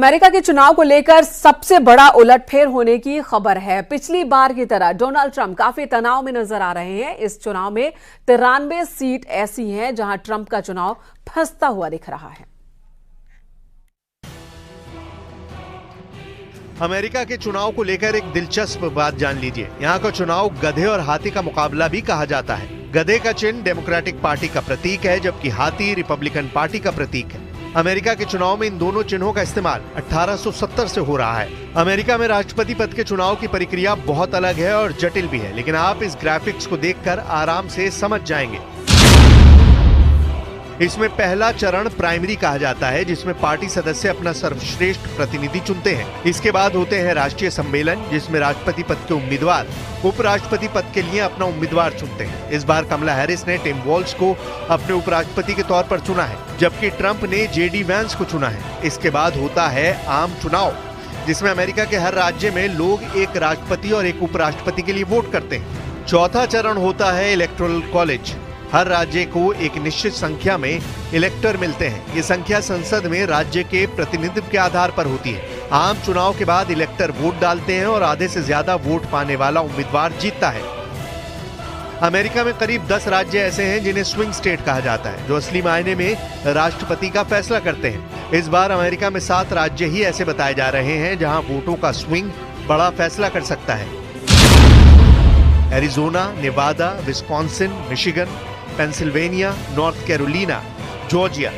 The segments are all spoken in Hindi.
अमेरिका के चुनाव को लेकर सबसे बड़ा उलटफेर होने की खबर है। पिछली बार की तरह डोनाल्ड ट्रंप काफी तनाव में नजर आ रहे हैं। इस चुनाव में 93 सीट ऐसी हैं जहां ट्रंप का चुनाव फंसता हुआ दिख रहा है। अमेरिका के चुनाव को लेकर एक दिलचस्प बात जान लीजिए। यहाँ का चुनाव गधे और हाथी का मुकाबला भी कहा जाता है। गधे का चिन्ह डेमोक्रेटिक पार्टी का प्रतीक है, जबकि हाथी रिपब्लिकन पार्टी का प्रतीक है। अमेरिका के चुनाव में इन दोनों चिन्हों का इस्तेमाल 1870 से हो रहा है। अमेरिका में राष्ट्रपति पद के चुनाव की प्रक्रिया बहुत अलग है और जटिल भी है, लेकिन आप इस ग्राफिक्स को देखकर आराम से समझ जाएंगे। इसमें पहला चरण प्राइमरी कहा जाता है, जिसमें पार्टी सदस्य अपना सर्वश्रेष्ठ प्रतिनिधि चुनते हैं। इसके बाद होते हैं राष्ट्रीय सम्मेलन, जिसमें राष्ट्रपति पद के उम्मीदवार उपराष्ट्रपति पद के लिए अपना उम्मीदवार चुनते हैं। इस बार कमला हैरिस ने टिम वॉल्श को अपने उपराष्ट्रपति के तौर पर चुना है, जबकि ट्रंप ने जेडी वैंस को चुना है। इसके बाद होता है आम चुनाव, जिसमें अमेरिका के हर राज्य में लोग एक राष्ट्रपति और एक उपराष्ट्रपति के लिए वोट करते हैं। चौथा चरण होता है इलेक्टोरल कॉलेज। हर राज्य को एक निश्चित संख्या में इलेक्टर मिलते हैं। ये संख्या संसद में राज्य के प्रतिनिधित्व के आधार पर होती है। आम चुनाव के बाद इलेक्टर वोट डालते हैं और आधे से ज्यादा वोट पाने वाला उम्मीदवार जीतता है। अमेरिका में करीब 10 राज्य ऐसे हैं जिन्हें स्विंग स्टेट कहा जाता है, जो असली मायने में राष्ट्रपति का फैसला करते हैं। इस बार अमेरिका में 7 राज्य ही ऐसे बताए जा रहे हैं जहां वोटों का स्विंग बड़ा फैसला कर सकता है। Arizona, Nevada, Wisconsin, Michigan, Pennsylvania, North Carolina, Georgia.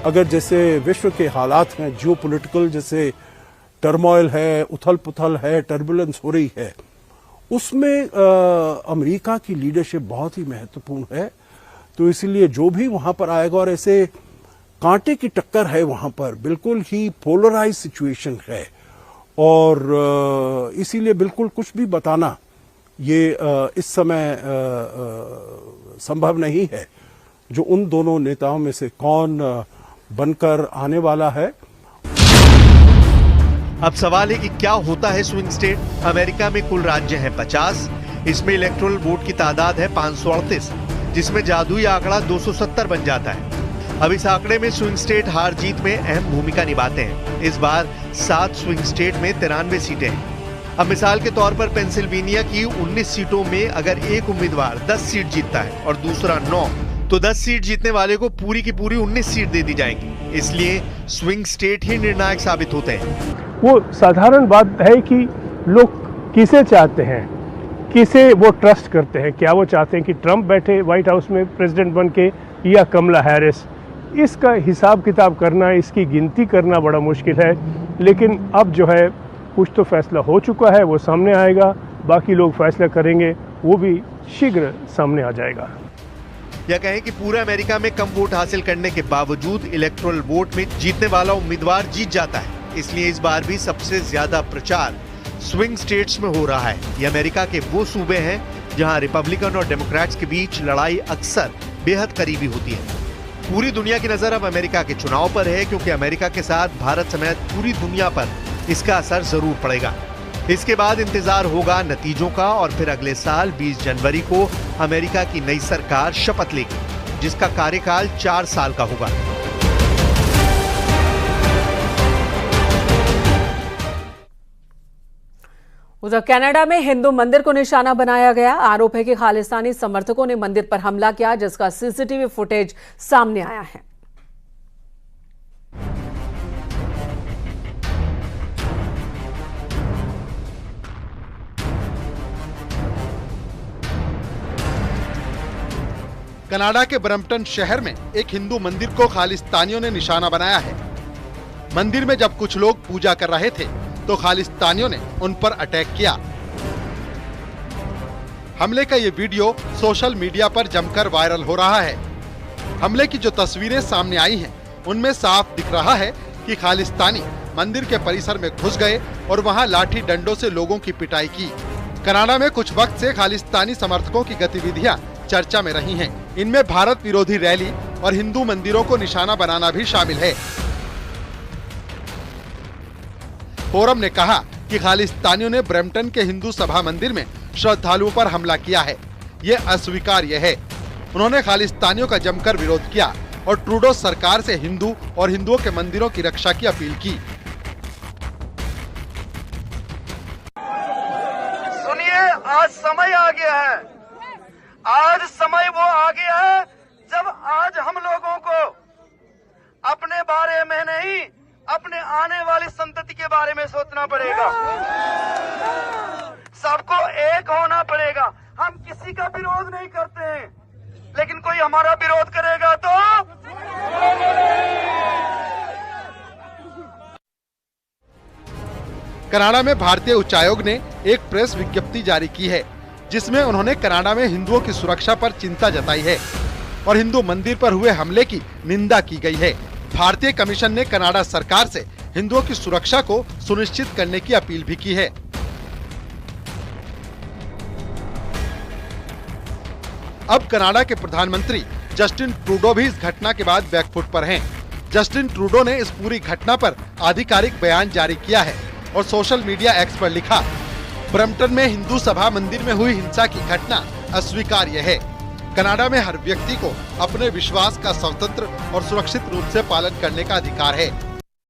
अगर जैसे विश्व के हालात हैं, जियोपॉलिटिकल जैसे टर्मोइल है, उथल पुथल है, टर्बुलेंस हो रही है, उसमें अमेरिका की लीडरशिप बहुत ही महत्वपूर्ण है। तो इसलिए जो भी वहां पर आएगा, और ऐसे कांटे की टक्कर है वहां पर, बिल्कुल ही पोलराइज सिचुएशन है, और इसीलिए बिल्कुल कुछ भी बताना ये इस समय संभव नहीं है जो उन दोनों नेताओं में से कौन बनकर आने वाला है। अब सवाल है कि क्या होता है स्विंग स्टेट। अमेरिका में कुल राज्य हैं 50। इसमें इलेक्टोरल वोट की तादाद है 538, जिसमें जादुई आंकड़ा 270 बन जाता है। अब इस आंकड़े में स्विंग स्टेट हार जीत में अहम भूमिका निभाते हैं। इस बार 7 स्विंग स्टेट में 93 सीटें हैं। अब मिसाल के तौर पर पेंसिल्वेनिया की 19 सीटों में अगर एक उम्मीदवार 10 सीट जीतता है और दूसरा 9, तो 10 सीट जीतने वाले को पूरी की पूरी 19 सीट दे दी जाएंगी। इसलिए स्विंग स्टेट ही निर्णायक साबित होते हैं। वो साधारण बात है कि लोग किसे चाहते हैं, किसे वो ट्रस्ट करते हैं। क्या वो चाहते हैं कि ट्रंप बैठे व्हाइट हाउस में प्रेसिडेंट बन के, या कमला हैरिस। इसका हिसाब किताब करना, इसकी गिनती करना बड़ा मुश्किल है। लेकिन अब जो है कुछ तो फैसला हो चुका है, वो सामने आएगा। बाकी लोग फैसला करेंगे, वो भी शीघ्र सामने आ जाएगा। या कहें कि पूरे अमेरिका में कम वोट हासिल करने के बावजूद इलेक्टोरल वोट में जीतने वाला उम्मीदवार जीत जाता है। इसलिए इस बार भी सबसे ज्यादा प्रचार स्विंग स्टेट्स में हो रहा है। ये अमेरिका के वो सूबे हैं जहां रिपब्लिकन और डेमोक्रेट्स के बीच लड़ाई अक्सर बेहद करीबी होती है। पूरी दुनिया की नजर अब अमेरिका के चुनाव पर है, क्योंकि अमेरिका के साथ भारत समेत पूरी दुनिया पर इसका असर जरूर पड़ेगा। इसके बाद इंतजार होगा नतीजों का, और फिर अगले साल 20 जनवरी को अमेरिका की नई सरकार शपथ लेगी, जिसका कार्यकाल 4 साल का होगा। उधर कनाडा में हिंदू मंदिर को निशाना बनाया गया। आरोप है कि खालिस्तानी समर्थकों ने मंदिर पर हमला किया, जिसका सीसीटीवी फुटेज सामने आया है। कनाडा के ब्रम्पटन शहर में एक हिंदू मंदिर को खालिस्तानियों ने निशाना बनाया है। मंदिर में जब कुछ लोग पूजा कर रहे थे तो खालिस्तानियों ने उन पर अटैक किया। हमले का ये वीडियो सोशल मीडिया पर जमकर वायरल हो रहा है। हमले की जो तस्वीरें सामने आई हैं, उनमें साफ दिख रहा है कि खालिस्तानी मंदिर के परिसर में घुस गए और वहां लाठी डंडों से लोगों की पिटाई की। कनाडा में कुछ वक्त से खालिस्तानी समर्थकों की गतिविधियां चर्चा में रही हैं। इनमें भारत विरोधी रैली और हिंदू मंदिरों को निशाना बनाना भी शामिल है। फोरम ने कहा कि खालिस्तानियों ने ब्रैम्पटन के हिंदू सभा मंदिर में श्रद्धालुओं पर हमला किया है, ये अस्वीकार्य है। उन्होंने खालिस्तानियों का जमकर विरोध किया और ट्रूडो सरकार से हिंदू और हिंदुओं के मंदिरों की रक्षा की अपील की। आज समय आ गया है, आज समय वो आ गया है जब आज हम लोगों को अपने बारे में नहीं, अपने आने वाली संतति के बारे में सोचना पड़ेगा। सबको एक होना पड़ेगा। हम किसी का विरोध नहीं करते हैं, लेकिन कोई हमारा विरोध करेगा तो कनाडा में भारतीय उच्चायोग ने एक प्रेस विज्ञप्ति जारी की है, जिसमें उन्होंने कनाडा में हिंदुओं की सुरक्षा पर चिंता जताई है और हिंदू मंदिर पर हुए हमले की निंदा की गई है। भारतीय कमीशन ने कनाडा सरकार से हिंदुओं की सुरक्षा को सुनिश्चित करने की अपील भी की है। अब कनाडा के प्रधानमंत्री जस्टिन ट्रूडो भी इस घटना के बाद बैकफुट पर हैं। जस्टिन ट्रूडो ने इस पूरी घटना पर आधिकारिक बयान जारी किया है और सोशल मीडिया एक्स पर लिखा, ब्रम्पटन में हिंदू सभा मंदिर में हुई हिंसा की घटना अस्वीकार्य है। कनाडा में हर व्यक्ति को अपने विश्वास का स्वतंत्र और सुरक्षित रूप से पालन करने का अधिकार है।